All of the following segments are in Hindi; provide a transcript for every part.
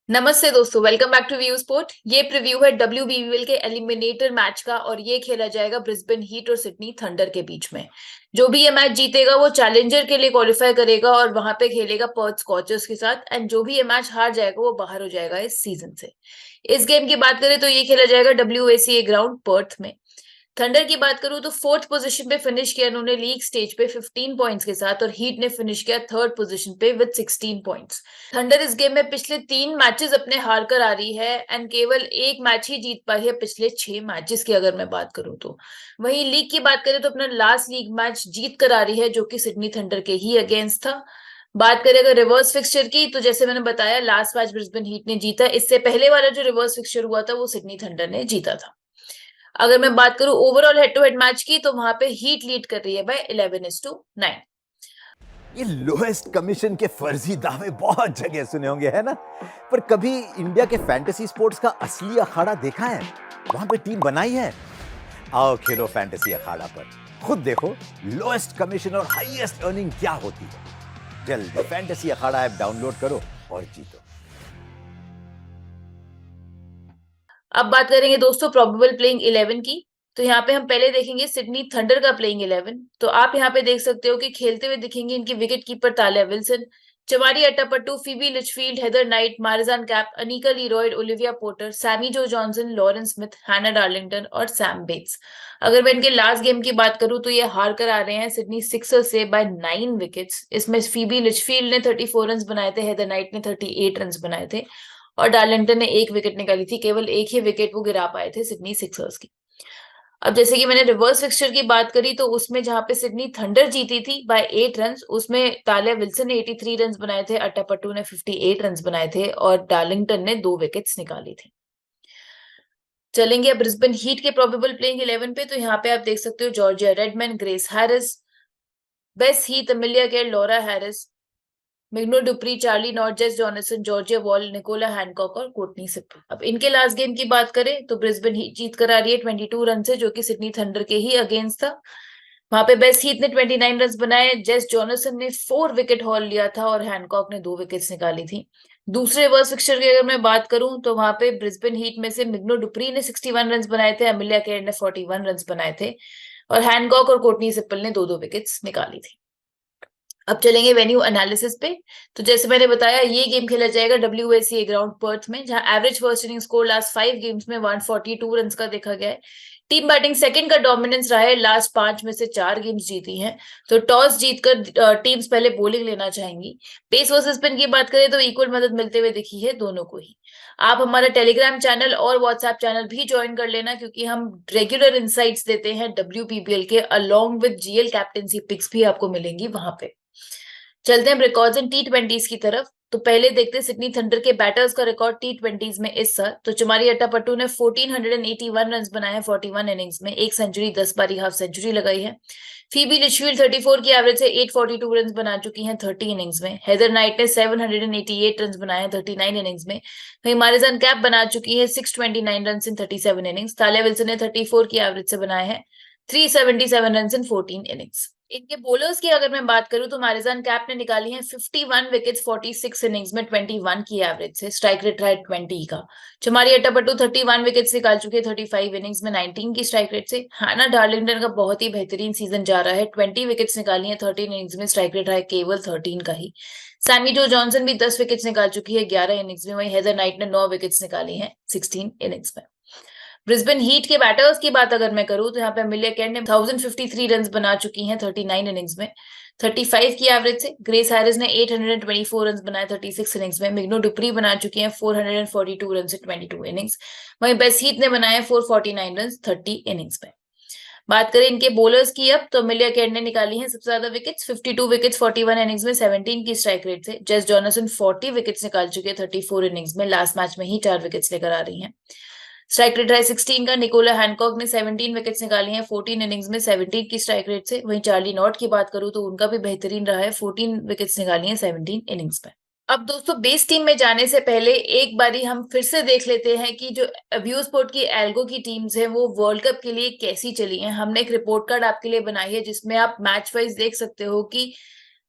नमस्ते दोस्तों, welcome back to view sport. ये प्रीव्यू है WBBL के एलिमिनेटर मैच का और ये खेला जाएगा ब्रिस्बेन हीट और सिडनी थंडर के बीच में। जो भी ये मैच जीतेगा वो चैलेंजर के लिए क्वालिफाई करेगा और वहां पे खेलेगा पर्थ स्कॉचर्स के साथ, एंड जो भी ये मैच हार जाएगा वो बाहर हो जाएगा इस सीजन से। इस गेम की बात करें तो ये खेला जाएगा WACA ग्राउंड पर्थ में। थंडर की बात करूं तो फोर्थ पोजीशन पे फिनिश किया उन्होंने लीग स्टेज पे 15 पॉइंट्स के साथ, और हीट ने फिनिश किया थर्ड पोजीशन पे विद 16 पॉइंट्स। थंडर इस गेम में पिछले 3 मैचेस अपने हार कर आ रही है एंड केवल एक मैच ही जीत पाई है पिछले 6 मैचेस की अगर मैं बात करूं तो। वहीं लीग की बात करें तो अपना लास्ट लीग मैच जीत कर आ रही है जो कि सिडनी थंडर के ही अगेंस्ट था। बात करें अगर रिवर्स फिक्सचर की तो जैसे मैंने बताया लास्ट मैच ब्रिस्बेन हीट ने जीता, इससे पहले वाला जो रिवर्स फिक्सचर हुआ था वो सिडनी थंडर ने जीता था। अगर मैं बात करूं overall head to head match की तो वहां पे हीट लीड कर रही है बाय 11-9। ये लोएस्ट कमीशन के फर्जी दावे बहुत जगह सुने होंगे, है ना? पर कभी इंडिया के फैंटेसी स्पोर्ट्स का असली अखाड़ा देखा है? वहां पे टीम बनाई है? आओ खेलो फैंटेसी अखाड़ा पर, खुद देखो लोएस्ट कमीशन और हाईएस्ट अर्निंग क्या होती है। जल्द फैंटेसी अखाड़ा ऐप डाउनलोड करो और जीतो। अब बात करेंगे दोस्तों प्रोबेबल प्लेइंग 11 की। तो यहाँ पे हम पहले देखेंगे सिडनी थंडर का प्लेइंग 11। तो आप यहाँ पे देख सकते हो कि खेलते हुए दिखेंगे इनके wicket keeper Tahlia Wilson, Chamari Athapaththu, Phoebe Litchfield, Heather Knight, Marizanne Kapp, Anika Learoyd, Olivia Porter, Sammy Jo Johnson, Laurence Smith, Hannah Darlington और सैम बेट्स। अगर मैं इनके लास्ट गेम की बात करूं तो ये हार कर आ रहे हैं सिडनी सिक्सर से बाय 9 विकेट्स। इसमें फीबी लिचफील्ड ने 34 रन बनाए थे, हेदर नाइट ने 38 रन बनाए थे और डार्लिंगटन ने एक विकेट निकाली थी। केवल एक ही विकेट वो गिरा पाए थे सिडनी सिक्सर्स की। अब जैसे कि मैंने रिवर्स फिक्सचर की बात करी तो उसमें जहां पे सिडनी थंडर जीती थी बाय 8 रन, उसमें तालिया विल्सन ने 83 रन बनाए थे, अट्टापट्टू ने 58 रन बनाए थे और डार्लिंगटन ने 2 विकेट्स निकाली थी। चलेंगे अब ब्रिस्बेन हीट के प्रोबेबल प्लेइंग 11 पे। तो यहाँ पे आप देख सकते हो Georgia Redmayne, Grace Harris, Bess Heath, Amelia Kerr, Laura Harris, Mignon du Preez, Charli Knott, Jess Johnson, Georgia Voll, Nicola Hancock और कोर्टनी सिप। अब इनके लास्ट गेम की बात करें तो ब्रिस्बेन हीट जीत कर आ रही है 22 रन से जो कि सिडनी थंडर के ही अगेंस्ट था। वहां पे बेस्ट हीथ ने 29 रन बनाए, जेस जॉनसन ने 4 विकेट हॉल लिया था और हैनकॉक ने 2 विकेट्स निकाली थी। दूसरे रिवर्स फिक्सचर की अगर मैं बात करूं तो वहां पे ब्रिस्बेन हीट में से मिग्नो डुप्री ने 61 रन बनाए थे, अमिलिया केर ने 41 रन बनाए थे और हैनकॉक और कोर्टनी सिप्पल ने 2-2 विकेट्स निकाली थी। अब चलेंगे वेन्यू एनालिसिस पे। तो जैसे मैंने बताया ये गेम खेला जाएगा WACA ग्राउंड पर्थ में, जहां average first inning score last 5 games में 142 रन का देखा गया है। टीम बैटिंग सेकंड का डोमिनेंस रहा है, लास्ट 5 में से 4 गेम्स जीती हैं। तो टॉस जीतकर टीम्स पहले बॉलिंग लेना चाहेंगी। पेस वर्सेस स्पिन की बात करें तो इक्वल मदद मिलते हुए दिखी है दोनों को ही। आप हमारा टेलीग्राम चैनल और व्हाट्सएप चैनल भी ज्वाइन कर लेना क्योंकि हम रेगुलर इंसाइट्स देते हैं WPBL के, along with GL captaincy picks भी आपको मिलेंगी वहां पे। चलते हैं रिकॉर्ड्स इन T20s की तरफ। तो पहले देखते हैं सिडनी थंडर के बैटर्स का रिकॉर्ड T20s में इस साल। तो चमारी अट्टापट्टू ने 1481 रन बनाए हैं 41 इनिंग्स में, एक सेंचुरी 10 बारी हाफ सेंचुरी लगाई है। फीबी लिचफील्ड 34 की एवरेज से 842 रन बना चुकी हैं 30 इनिंग्स में। हेदर नाइट ने 788 रन बनाए हैं 39 इनिंग्स में। वहीं मारिजान कैप बना चुकी है 629 run in 37 innings. Talya Wilson ने 34 की एवरेज से बनाए हैं 377 रन इन 14 इनिंग्स। इनके बॉलर्स की अगर मैं बात करूं तो मारिजान कैप ने निकाली है 51 विकेट्स 46 इनिंग्स में 21 की एवरेज से, स्ट्राइक रेट रहा है 20 का। चमारी अट्टापट्टू 31 विकेट्स निकाल चुके हैं 35 इनिंग्स में 19 की स्ट्राइक रेट से। हाना डार्लिंगटन का बहुत ही बेहतरीन सीजन जा रहा है, 20 विकेट्स निकाली है 13 इनिंग्स में, स्ट्राइक रेट रहा है केवल 13 का ही। सैमी जो जॉनसन भी 10 विकेट्स निकाल चुकी है 11 इनिंग्स में। वहीं हेदर नाइट ने 9 विकेट्स निकाली है 16 इनिंग्स में। ब्रिस्बेन हीट के बैटर्स की बात अगर मैं करूं तो यहाँ पे अमिलिया केर ने 1053 रन बना चुकी हैं 39 इनिंग्स में 35 की एवरेज से। ग्रेस हैरिस ने 824 रन बनाए 36 इनिंग्स में। मिग्नो डुप्री बना चुकी हैं 442 रन से 22 इनिंग्स। वहीं बेस हीथ ने बनाए 449 रन 30 इनिंग्स में। बात करें इनके बॉलर्स की अब तो अमिलिया केर ने निकाली है सबसे ज्यादा विकेट्स 52 विकेट्स 41 इनिंग्स में 17 की स्ट्राइक रेट से। जेस जॉनसन 40 विकेट्स निकाल चुके हैं 34 इनिंग्स में, लास्ट मैच में ही 4 विकेट्स लेकर आ रही हैं। स्ट्राइक रेट है 16 का। निकोला हैनकॉक ने 17 विकेट्स निकाली हैं 14 इनिंग्स में 17 की स्ट्राइक रेट से। वहीं चार्ली नॉट की बात करूं तो उनका भी बेहतरीन रहा है, 14 विकेट्स निकाली हैं 17 इनिंग्स में। अब दोस्तों बेस टीम में जाने से पहले एक बारी हम फिर से देख लेते हैं कि जो व्यू स्पोर्ट की एल्गो की टीम्स हैं वो वर्ल्ड कप के लिए कैसी चली हैं। हमने एक रिपोर्ट कार्ड आपके लिए बनाई है जिसमें आप मैच वाइज देख सकते हो कि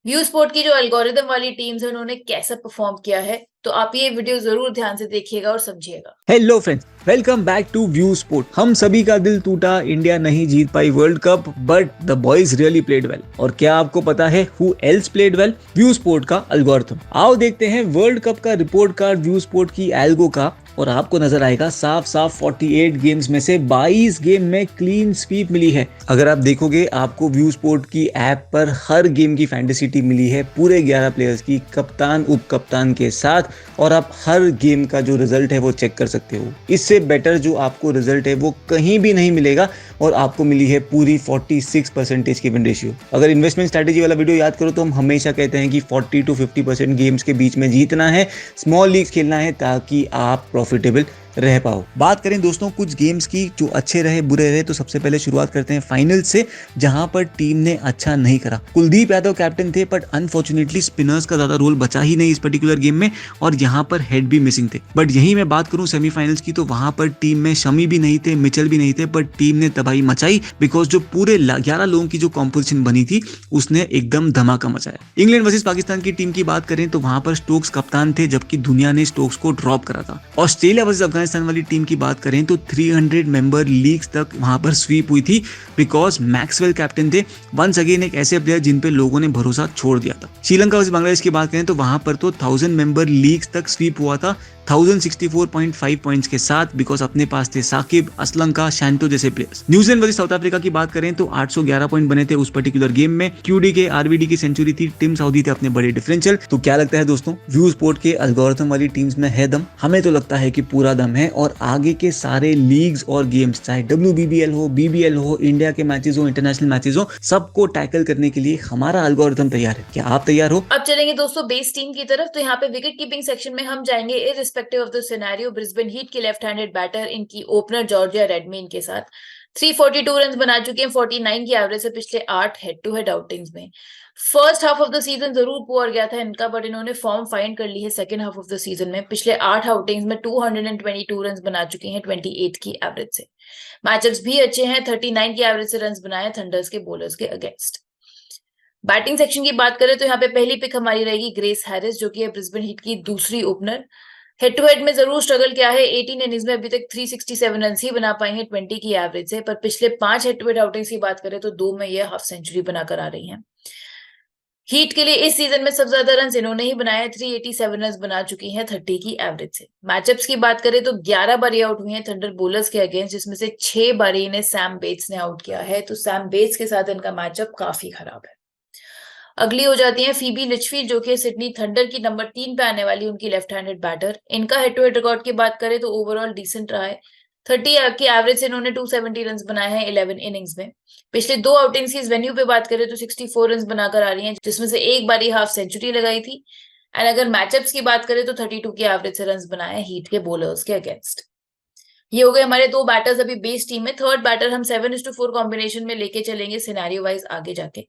व्यू स्पोर्ट की जो एल्गोरिदम वाली टीम्स है उन्होंने कैसा परफॉर्म किया है, तो आप ये वीडियो जरूर ध्यान से देखिएगा और समझिएगा। Hello friends, welcome back to view sport. हम सभी का दिल टूटा, इंडिया नहीं जीत पाई world cup, but the boys really played well. और क्या आपको पता है who else played well? View sport का एल्गोरिथम। आओ देखते हैं वर्ल्ड कप का रिपोर्ट कार्ड व्यू स्पोर्ट की एल्गो का, और आपको नजर आएगा साफ साफ 48 गेम्स में से 22 गेम में क्लीन स्वीप मिली है। अगर आप देखोगे आपको व्यू स्पोर्ट की ऐप पर हर गेम की फैंटेसी टीम मिली है, पूरे 11 प्लेयर्स की, कप्तान उप कप्तान के साथ, और आप हर गेम का जो रिजल्ट है वो चेक कर सकते हो। इससे बेटर जो आपको रिजल्ट है वो कहीं भी नहीं मिलेगा, और आपको मिली है पूरी 46% की विन रेशियो। अगर इन्वेस्टमेंट स्ट्रेटेजी वाला वीडियो याद करो तो हम हमेशा कहते हैं कि 40 to 50% गेम्स के बीच में जीतना है, स्मॉल लीग्स खेलना है, ताकि आप प्रॉफिटेबल रह पाओ। बात करें दोस्तों कुछ गेम्स की जो अच्छे रहे बुरे रहे, तो सबसे पहले शुरुआत करते हैं फाइनल से, जहां पर टीम ने अच्छा नहीं करा। कुलदीप यादव कैप्टन थे, बट अनफॉर्चुनेटली स्पिनर्स का ज्यादा रोल बचा ही नहीं इस पर्टिकुलर गेम में, और यहां पर हेड भी मिसिंग थे। बट यही मैं बात करूं सेमीफाइनल्स की, तो वहां पर टीम में शमी भी नहीं थे, मिचेल भी नहीं थे, बट टीम ने तबाही मचाई, बिकॉज जो पूरे 11 लोगों की जो कॉम्पोजिशन बनी थी उसने एकदम धमाका मचाया। इंग्लैंड वर्सेस पाकिस्तान की टीम की बात करें तो वहां पर स्टोक्स कप्तान थे, जबकि दुनिया ने स्टोक्स को ड्रॉप करा था। ऑस्ट्रेलिया वर्सेस अफगानिस्तान वाली टीम की बात करें तो 300 मेंबर लीग्स तक वहां पर स्वीप हुई थी, बिकॉज मैक्सवेल कैप्टन थे, वंस अगेन एक ऐसे प्लेयर जिन पे लोगों ने भरोसा छोड़ दिया था। श्रीलंका वर्सेस बांग्लादेश की बात करें तो वहां पर तो 1000 मेंबर लीग्स तक स्वीप हुआ था 1064.5 पॉइंट्स के साथ, बिकॉज अपने पास थे साकिब, असलंका, शैंटो जैसे players. New Zealand versus south Africa की बात करें तो 811 पॉइंट बने थे उस पर्टिकुलर गेम में। क्यूडी के आरबीडी की सेंचुरी थी, टिम साउदी थे अपने बड़े डिफरेंशियल। तो क्या लगता है दोस्तों, व्यू स्पोर्ट के एल्गोरिथम वाली टीम्स में है दम? हमें तो लगता है कि पूरा दम है, और आगे के सारे लीग्स और गेम्स, चाहे WBBL हो, BBL हो, इंडिया के मैचेस हो, इंटरनेशनल मैचेस हो, सबको टैकल करने के लिए हमारा एल्गोरिथम तैयार है। क्या आप तैयार हो? अब चलेंगे दोस्तों बेस टीम की तरफ। तो यहाँ पे विकेट कीपिंग सेक्शन में हम जाएंगे irrespective of the scenario Brisbane Heat की लेफ्ट हैंडेड बैटर, इनकी ओपनर जॉर्जिया रेडमेन के साथ 342 रन बना चुके हैं 49 की एवरेज से पिछले 8 हेड टू हेड आउटिंग्स में। First half of the season जरूर पुअर गया था इनका, बट इन्होंने फॉर्म फाइंड कर ली है second half of the season में। पिछले 8 आउटिंग्स में 222 रन बना चुके हैं 28 की एवरेज से। मैचअप्स भी अच्छे हैं, 39 की एवरेज से रन बनाए थंडर्स के बॉलर्स के अगेंस्ट। बैटिंग सेक्शन की बात करें तो यहाँ पे पहली पिक हमारी रहेगी ग्रेस हैरिस, जो कि है ब्रिस्बेन हीट की दूसरी ओपनर। हेड टू हेड में जरूर स्ट्रगल किया है, 18 इनिंग्स में अभी तक 367 रन ही बना पाई हैं 20 की एवरेज से, पर पिछले 5 हेड टू हेड आउटिंग्स की बात करें तो 2 में ये हाफ सेंचुरी बनाकर आ रही हैं। हीट के लिए इस सीजन में सबसे ज्यादा रन इन्होंने ही बनाए, 387 रन बना चुकी हैं 30 की एवरेज से। मैचअप्स की बात करें तो 11 बार आउट हुई हैं थंडर बोलर्स के अगेंस्ट, जिसमें से 6 बार इन्हें सैम बेट्स ने आउट किया है। तो सैम बेट्स के साथ इनका मैचअप काफी खराब है। अगली हो जाती है फीबी लिचफील्ड, जो कि सिडनी थंडर की नंबर 3 पे आने वाली उनकी लेफ्ट हैंडेड बैटर। इनका हेड टू हेड रिकॉर्ड की बात करें तो ओवरऑल डिसेंट रहा है, 30 की एवरेज से इन्होंने 270 रन बनाए हैं 11 इनिंग्स में। पिछले 2 आउटिंग्स की वेन्यू पे बात करें तो 64 रन बनाकर आ रही हैं, जिसमें से एक बारी हाफ सेंचुरी लगाई थी। एंड अगर मैचअप्स की बात करें तो 32 की एवरेज से रन बनाए हैं हीट के बॉलर्स के अगेंस्ट। ये हो गए हमारे 2 बैटर्स अभी बेस टीम में। थर्ड बैटर हम 7:4 कॉम्बिनेशन में लेके चलेंगे सिनेरियो वाइज आगे जाके।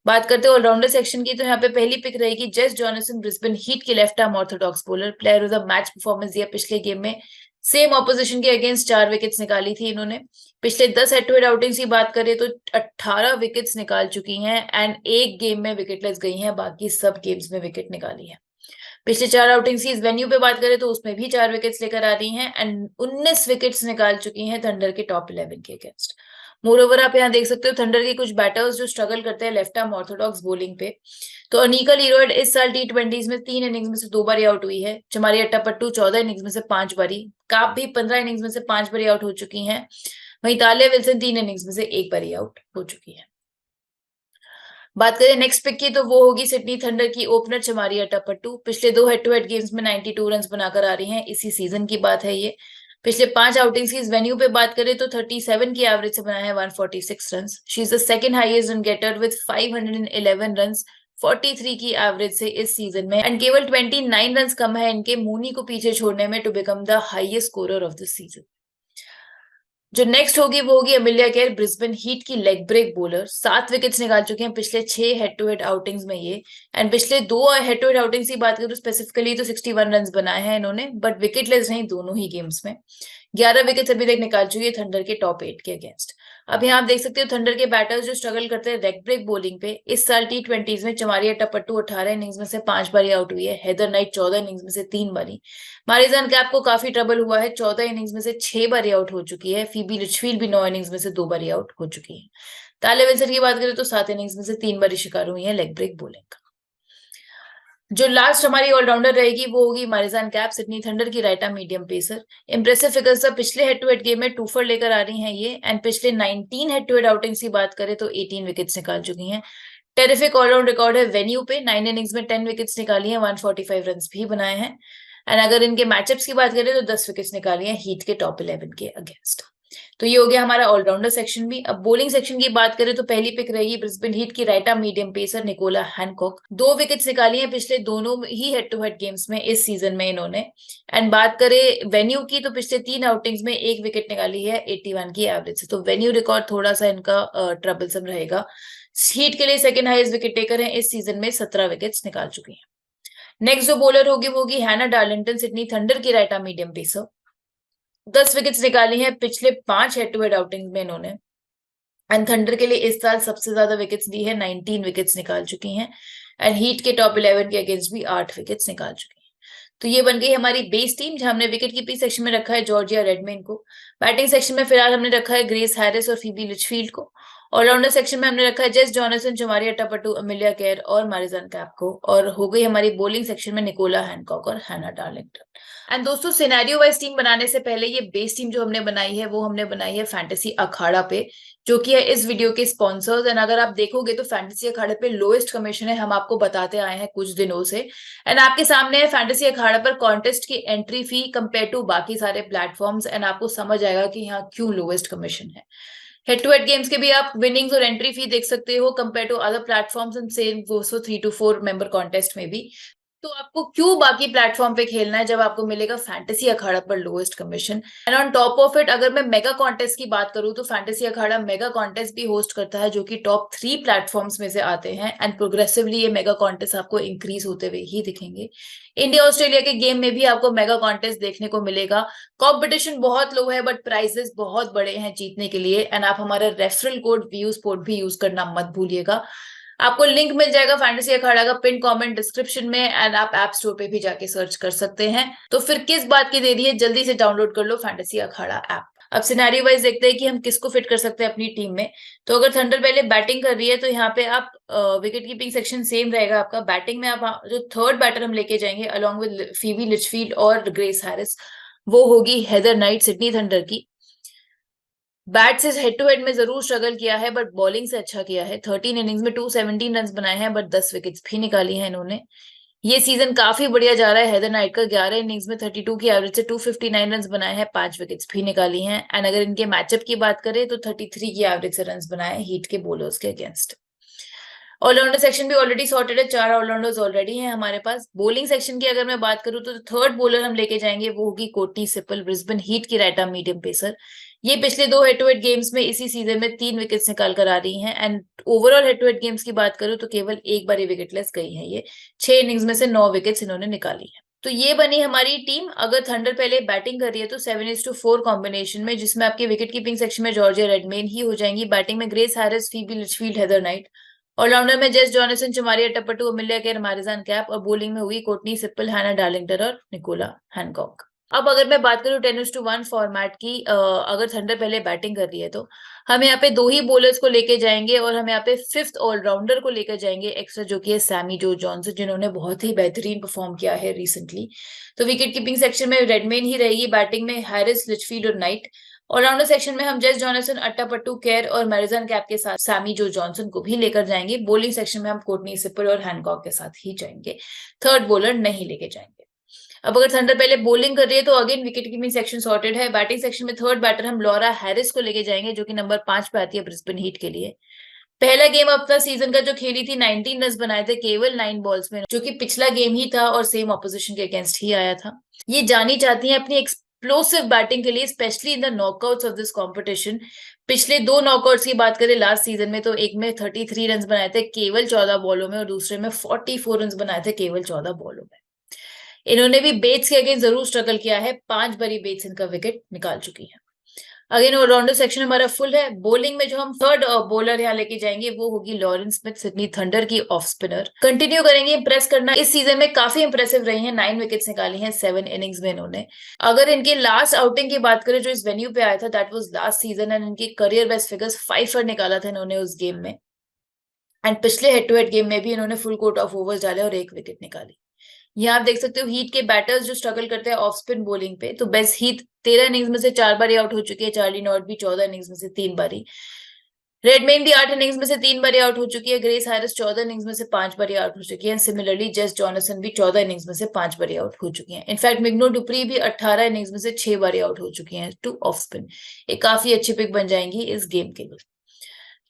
बात करते हैं ऑलराउंडर सेक्शन की, तो यहाँ पे पहली पिक रहेगी जेस जॉनसन, ब्रिस्बेन हीट की left arm Orthodox bowler. Player of the match performance दिया पिछले गेम में, सेम ऑपोजिशन के अगेंस्ट 4 विकेट्स निकाली थी इन्होंने। पिछले 10 हेड टू हेड आउटिंग्स की बात करें तो 18 विकेट्स निकाल चुकी हैं, एंड एक गेम में विकेटलेस गई हैं, बाकी सब गेम्स में विकेट निकाली है। पिछले 4 आउटिंग्स की इस वेन्यू पे बात करें तो उसमें भी 4 विकेट्स लेकर आ रही हैं, एंड 19 विकेट्स निकाल चुकी हैं थंडर के टॉप 11 के अगेंस्ट। मोरओवर आप यहाँ देख सकते हो थंडर के कुछ बैटर्स जो स्ट्रगल करते हैं लेफ्ट आर्म ऑर्थोडॉक्स बॉलिंग पे। तो अनिका लीरोइड इस साल T20s में 3 इनिंग्स में से 2 बारी आउट हुई है। चमारी अट्टापट्टू 14 इनिंग्स में से 5 बारी, काप भी 15 इनिंग्स में से 5 बारी आउट हो चुकी हैं। वहीं तालिया विल्सन 3 इनिंग्स में से 1 बारी आउट हो चुकी है। बात करें नेक्स्ट पिक की, तो वो होगी सिडनी थंडर की ओपनर चमारी अट्टापट्टू। पिछले 2 हेड टू हेड गेम्स में 92 रन बनाकर आ रही हैं, इसी सीजन की बात है ये। पिछले 5 आउटिंग्स की इस वेन्यू पे बात करें तो 37 की एवरेज से बनाए हैं 146 run. She is the second highest run getter with 511 run 43 की एवरेज से इस सीजन में, एंड केवल 29 रन कम है इनके मूनी को पीछे छोड़ने में to become the highest scorer of the season. जो नेक्स्ट होगी वो होगी अमिलिया केयर, ब्रिस्बेन हीट की लेग ब्रेक बॉलर। 7 विकेट्स निकाल चुके हैं पिछले 6 हेड टू हेड आउटिंग्स में ये, एंड पिछले 2 हेड टू हेड आउटिंग्स की बात करें तो स्पेसिफिकली तो 61 रन बनाए हैं इन्होंने, बट विकेटलेस नहीं दोनों ही गेम्स में। 11 विकेट्स अभी तक निकाल चुकी है थंडर के टॉप 8 के अगेंस्ट। अब यहाँ आप देख सकते हो थंडर के बैटर्स जो स्ट्रगल करते हैं लेग ब्रेक बॉलिंग पे। इस साल T20s में चमारिया टपट्टू 18 इनिंग्स में से 5 बारी आउट हुई है। हेदर नाइट 14 इनिंग्स में से 3 बारी। मारिजन कैप को काफी ट्रबल हुआ है, 14 इनिंग्स में से 6 बारी आउट हो चुकी है। फीबी लिचफील्ड भी 9 इनिंग्स में से 2 बारी आउट हो चुकी है। ताले विल्सन की बात करें तो 7 इनिंग्स में से 3 बारी शिकार हुई है लेग ब्रेक बॉलिंग का। जो लास्ट हमारी ऑलराउंडर रहेगी वो होगी मारिजान कैप, सिडनी थंडर की right arm medium pacer. Impressive figures था पिछले हेड टू हेड गेम में 2 लेकर आ रही हैं ये, एंड पिछले 19 हेड टू हेड आउटिंग्स की बात करें तो 18 विकेट्स निकाल चुकी हैं। टेरिफिक ऑलराउंड रिकॉर्ड है वेन्यू पे, 9 इनिंग्स में 10 विकेट्स निकाली हैं, 145 रन भी बनाए हैं। एंड अगर इनके मैचअप्स की बात करें तो 10 विकेट्स निकाली हैं हीट के टॉप 11 के अगेंस्ट। तो ये हो गया हमारा ऑलराउंडर सेक्शन भी। अब बॉलिंग सेक्शन की बात करें तो पहली पिक रहेगी ब्रिस्बेन हीट की right arm medium pacer Nicola Hancock. 2 wickets निकाली हैं पिछले दोनों ही हेड टू हेड गेम्स में इस सीजन में इन्होंने। एंड बात करें वेन्यू की तो पिछले 3 आउटिंग्स में 1 विकेट निकाली है 81 की एवरेज से। तो वेन्यू रिकॉर्ड थोड़ा सा इनका ट्रबलसम रहेगा। हीट के लिए सेकंड हाईएस्ट विकेट टेकर है इस सीजन में, 17 विकेट्स निकाल चुकी है। नेक्स्ट जो बॉलर होगी वो होगी हैना डार्लिंगटन, सिडनी थंडर की right arm medium pacer. 10 wickets निकाली हैं पिछले 5 हेड टू हेड आउटिंग में इन्होंने। एंड थंडर के लिए इस साल सबसे ज्यादा विकेट्स दी है, 19 विकेट्स निकाल चुकी हैं। एंड हीट के टॉप 11 के अगेंस्ट भी 8 विकेट्स निकाल चुकी हैं। तो ये बन गई हमारी बेस टीम, जहां हमने विकेट कीपिंग सेक्शन में रखा है जॉर्जिया रेडमैन को। बैटिंग सेक्शन में फिलहाल हमने रखा है ग्रेस हैरिस और फीबी लिचफील्ड को। ऑलराउंडर सेक्शन में हमने रखा है जेस जॉनसन, चमारिया टपट्टू, अमिलिया केर और मारिजान कैप को। और हो गई हमारी बॉलिंग सेक्शन में निकोला हैनकॉक और हैना डार्लिंगटन। एंड दोस्तों सिनेरियो वाइज टीम बनाने से पहले ये बेस टीम जो हमने बनाई है वो हमने बनाई है फैंटेसी अखाड़ा पे, जो कि है इस वीडियो के स्पॉन्सर्स। एंड अगर आप देखोगे तो फैंटेसी अखाड़े पे लोएस्ट कमीशन है, हम आपको बताते आए हैं कुछ दिनों से। एंड आपके सामने है फैंटेसी अखाड़ा पर कॉन्टेस्ट की एंट्री फी कंपेयर टू बाकी सारे प्लेटफॉर्म्स, एंड आपको समझ आएगा कि यहाँ क्यों लोएस्ट कमीशन है। हेड टू हेड गेम्स के भी आप विनिंग्स और एंट्री फी देख सकते हो compare to other platforms, and same वो 3 to 4 मेंबर कॉन्टेस्ट में भी। तो आपको क्यों बाकी प्लेटफॉर्म पे खेलना है जब आपको मिलेगा फैंटेसी अखाड़ा पर lowest commission. And on top of it अगर मैं मेगा कॉन्टेस्ट की बात करूं तो फैंटेसी अखाड़ा मेगा कॉन्टेस्ट भी होस्ट करता है, जो कि टॉप 3 प्लेटफॉर्म्स में से आते हैं। एंड प्रोग्रेसिवली ये मेगा कॉन्टेस्ट आपको इंक्रीज होते हुए ही दिखेंगे। इंडिया ऑस्ट्रेलिया के गेम में भी आपको मेगा कॉन्टेस्ट देखने को मिलेगा। कॉम्पिटिशन बहुत लो है बट प्राइजेस बहुत बड़े हैं जीतने के लिए। एंड आप हमारा रेफरल कोड व्यू स्पोर्ट भी यूज करना मत भूलिएगा। आपको लिंक मिल जाएगा फैंटेसी अखाड़ा का पिन कमेंट डिस्क्रिप्शन में, एंड आप ऐप स्टोर पे भी जाके सर्च कर सकते हैं। तो फिर किस बात की देरी है, जल्दी से डाउनलोड कर लो फैंटेसी अखाड़ा ऐप। अब सिनेरियो वाइज देखते हैं कि हम किसको फिट कर सकते हैं अपनी टीम में। तो अगर थंडर पहले बैटिंग कर रही है तो यहाँ पे आप विकेट कीपिंग सेक्शन सेम रहेगा आपका। बैटिंग में आप जो थर्ड बैटर हम लेके जाएंगे अलॉन्ग विद फीबी लिचफील्ड और ग्रेस हैरिस, वो होगी हेदर नाइट सिडनी थंडर की। बैट से हेड टू हेड में जरूर स्ट्रगल किया है बट बॉलिंग से अच्छा किया है। 13 इनिंग्स में 217 रन बनाए हैं बट 10 विकेट्स भी निकाली हैं इन्होंने। ये सीजन काफी बढ़िया जा रहा है हेदर नाइट का। 11 इनिंग्स में 32 की एवरेज से 259 रन बनाए हैं, 5 विकेट्स भी निकाली हैं। एंड अगर इनके मैचअप की बात करें तो 33 की एवरेज से रन बनाए हीट के बॉलर्स के अगेंस्ट। ऑलराउंडर सेक्शन भी ऑलरेडी सॉर्टेड है, 4 ऑलराउंडर्स ऑलरेडी हैं हमारे पास। बॉलिंग सेक्शन की अगर मैं बात करूं तो थर्ड बॉलर हम लेके जाएंगे वो होगी कोटनी सिपल, ब्रिस्बेन हीट की राइट आर्म मीडियम पेसर। ये पिछले 2 हेड टू हेड गेम्स में इसी सीजन में 3 विकेट्स निकाल कर आ रही हैं। And overall head to head games की बात करूं तो केवल एक बार विकेटलेस गई है ये। 6 इनिंग्स में से 9 विकेट्स इन्होंने निकाली है। तो ये बनी हमारी टीम। अगर थंडर पहले बैटिंग कर रही है तो 7:4 कॉम्बिनेशन में, जिसमें आपकी विकेट कीपिंग सेक्शन में जॉर्जिया रेडमैन ही हो जाएंगी। बैटिंग में Grace Harris, Phoebe Litchfield, Heather Knight. Allrounder में Jess Johnson, चमारिया टपट्टू, Amelia Kerr, Marizanne Kapp. और बॉलिंग में होगी कोटनी सिपल, हैना डार्लिंगटन और निकोला हैनकॉक। अब अगर मैं बात करूं 10:1 फॉर्मेट की, अगर थंडर पहले बैटिंग कर रही है तो हम यहाँ पे 2 ही बॉलर्स को लेके जाएंगे और हम यहाँ पे 5th ऑलराउंडर को लेकर जाएंगे एक्स्ट्रा, जो कि है सैमी जो जॉनसन, जिन्होंने बहुत ही बेहतरीन परफॉर्म किया है रिसेंटली। तो विकेट कीपिंग सेक्शन में रेडमैन ही रहेगी। बैटिंग में हैरिस, लिचफील्ड और नाइट। ऑलराउंडर सेक्शन में हम जेस जॉनसन, अट्टापट्टू, केर और मैरिजन कैप के साथ सैमी जो जॉनसन को भी लेकर जाएंगे। बॉलिंग सेक्शन में हम कोटनी सिपल और हैनकॉक के साथ ही जाएंगे, थर्ड बॉलर नहीं लेके जाएंगे। अब अगर थंडर पहले बॉलिंग कर रही है तो again wicket keeping section sorted है। बैटिंग सेक्शन में थर्ड बैटर हम लॉरा हैरिस को लेके जाएंगे, जो कि नंबर 5 पे आती है ब्रिस्बेन हीट के लिए। पहला गेम अपना सीजन का जो खेली थी 19 रन बनाए थे केवल 9 बॉल्स में, जो कि पिछला गेम ही था और सेम ऑपोजिशन के अगेंस्ट ही आया था। ये जानी चाहती है अपनी एक्सप्लोसिव बैटिंग के लिए, specially in the knockouts of this competition. पिछले 2 नॉकआउट्स की बात करें लास्ट सीजन में तो एक में 33 रन बनाए थे केवल 14 बॉलों में और दूसरे में 44 रन बनाए थे केवल 14 बॉलों में। इन्होंने भी बेट्स के अगेंस्ट जरूर स्ट्रगल किया है, 5 बारी बेट्स इनका विकेट निकाल चुकी है। अगेन ऑलराउंडर सेक्शन हमारा फुल है। बॉलिंग में जो हम थर्ड बॉलर यहाँ लेके जाएंगे वो होगी लॉरेन स्मिथ, सिडनी थंडर की ऑफ स्पिनर। कंटिन्यू करेंगे इंप्रेस करना, इस सीजन में काफी इंप्रेसिव रही है, 9 विकेट्स निकाली हैं 7 इनिंग्स में इन्होंने। अगर इनके लास्ट आउटिंग की बात करें जो इस वेन्यू पे आया था, that was last season, and इनकी करियर बेस्ट फिगर्स 5 रन निकाला था इन्होंने उस गेम में। एंड पिछले हेड टू हेड गेम में भी इन्होंने फुल कोर्ट ऑफ ओवर्स डाले और 1 विकेट निकाली। यहाँ आप देख सकते हो हीट के बैटर्स जो स्ट्रगल करते हैं ऑफ स्पिन बॉलिंग पे, तो बेस्ट हीट 13 इनिंग्स में से 4 बारी आउट हो चुकी है, चार्ली नॉट भी 14 इनिंग्स में से 3 बारी, रेडमेन भी 8 इनिंग्स में से 3 बारी आउट हो चुकी है, ग्रेस हैरिस 14 इनिंग्स में से 5 बारी आउट हो चुकी है, सिमिलरली जेस जॉनसन भी 14 इनिंग्स में से 5 बारी आउट हो चुकी हैं। इनफैक्ट मिग्नो डुप्री भी 18 इनिंग्स में से 6 बारी आउट हो चुकी हैं टू ऑफ स्पिन। ये काफी अच्छी पिक बन जाएंगी इस गेम के लिए।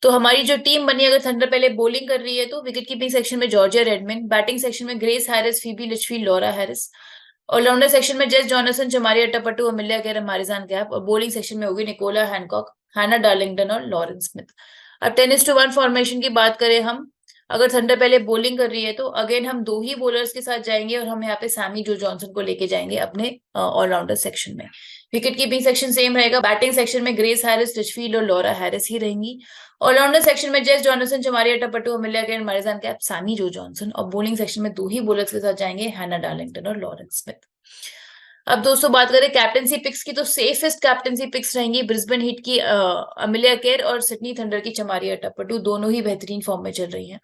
तो हमारी जो टीम बनी, अगर थंडर पहले बॉलिंग कर रही है तो विकेट कीपिंग सेक्शन में जॉर्जिया रेडमैन, बैटिंग सेक्शन में Grace Harris, Phoebe Litchfield, Laura Harris, allrounder section में Jess Johnson, Chamari Athapaththu, Amelia Kerr, Marizanne Kapp, और बॉलिंग सेक्शन में होगी निकोला हैनकॉक, हैना डार्लिंगटन और लॉरेन स्मिथ। अब 10:1 फॉर्मेशन की बात करें हम, अगर थंडर पहले बॉलिंग कर रही है तो अगेन हम 2 ही बॉलर्स के साथ जाएंगे और हम यहाँ पे सैमी जो जॉनसन को लेके जाएंगे अपने ऑलराउंडर सेक्शन में। विकेट कीपिंग सेक्शन सेम रहेगा, बैटिंग सेक्शन में ग्रेस हैरिस, लिचफील्ड और लॉरा हैरिस ही रहेंगी, ऑलराउंडर सेक्शन में Jess Johnson, Chamari Athapaththu, Amelia Kerr, Marizanne cap, Sami Jo Johnson, और बॉलिंग सेक्शन में 2 ही बॉलर्स के साथ जाएंगे, हैना डार्लिंगटन और लॉरेन स्मिथ। अब दोस्तों बात करें कैप्टनसी पिक्स की, तो सेफेस्ट कैप्टनसी पिक्स रहेंगी ब्रिस्बेन हीट की अमिलिया केर और सिडनी थंडर की जमारी अट्टापट्टू, दोनों ही बेहतरीन फॉर्म में चल रही हैं।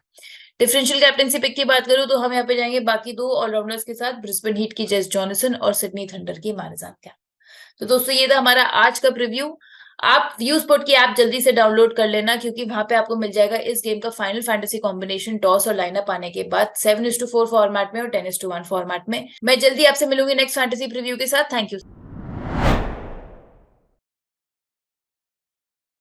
डिफरेंशियल कैप्टनसी पिक की बात करूं तो हम यहाँ पे जाएंगे बाकी 2 ऑलराउंडर्स के साथ, ब्रिस्बेन हीट की जेस जॉनसन और सिडनी थंडर की मारिजान कैप। तो दोस्तों ये था हमारा आज का प्रीव्यू। आप व्यू स्पोर्ट की ऐप जल्दी से डाउनलोड कर लेना, क्योंकि वहां पे आपको मिल जाएगा इस गेम का फाइनल फैंटेसी कॉम्बिनेशन टॉस और लाइनअप आने के बाद 7:4 फॉर्मेट में और 10:1 फॉर्मेट में। मैं जल्दी आपसे मिलूंगी नेक्स्ट फैंटेसी प्रीव्यू के साथ। Thank you.